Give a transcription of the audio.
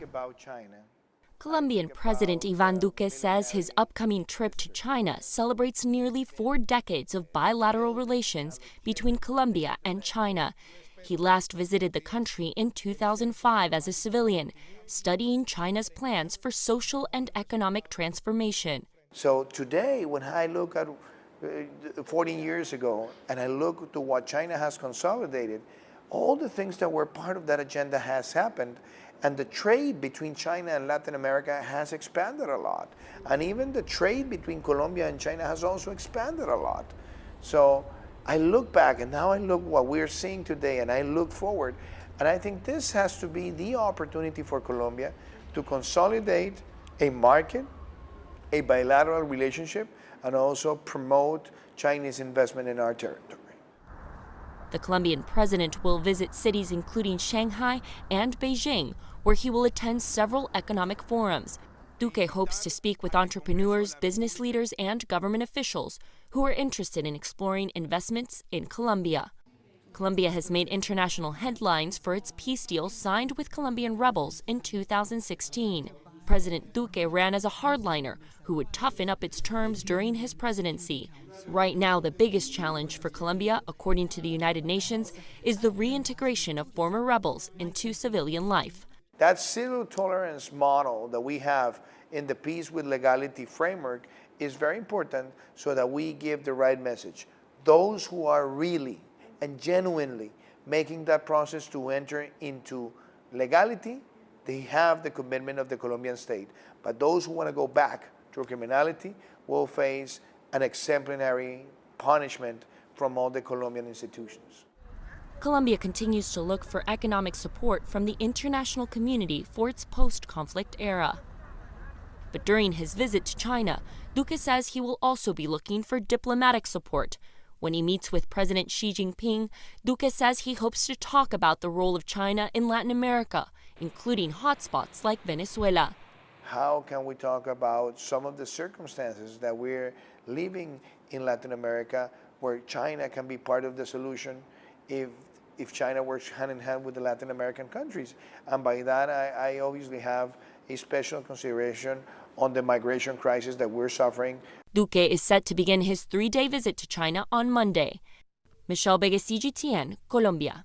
about China. Colombian President Ivan Duque says his upcoming trip to China celebrates nearly 4 decades of bilateral relations between Colombia and China. He last visited the country in 2005 as a civilian, studying China's plans for social and economic transformation. So today, when I look at 14 years ago and I look to what China has consolidated, all the things that were part of that agenda has happened, and the trade between China and Latin America has expanded a lot. And even the trade between Colombia and China has also expanded a lot. So I look back, and now I look what we're seeing today, and I look forward, and I think this has to be the opportunity for Colombia to consolidate a market, a bilateral relationship, and also promote Chinese investment in our territory. The Colombian president will visit cities including Shanghai and Beijing, where he will attend several economic forums. Duque hopes to speak with entrepreneurs, business leaders, and government officials who are interested in exploring investments in Colombia. Colombia has made international headlines for its peace deal signed with Colombian rebels in 2016. President Duque ran as a hardliner who would toughen up its terms during his presidency. Right now, the biggest challenge for Colombia, according to the United Nations, is the reintegration of former rebels into civilian life. That zero tolerance model that we have in the Peace with Legality framework is very important so that we give the right message. Those who are really and genuinely making that process to enter into legality, they have the commitment of the Colombian state. But those who want to go back to criminality will face an exemplary punishment from all the Colombian institutions. Colombia continues to look for economic support from the international community for its post-conflict era. But during his visit to China, Duque says he will also be looking for diplomatic support. When he meets with President Xi Jinping, Duque says he hopes to talk about the role of China in Latin America, including hotspots like Venezuela. How can we talk about some of the circumstances that we're living in Latin America where China can be part of the solution if China works hand in hand with the Latin American countries? And by that, I obviously have a special consideration on the migration crisis that we're suffering. Duque is set to begin his 3-day visit to China on Monday. Michelle Begue, CGTN, Colombia.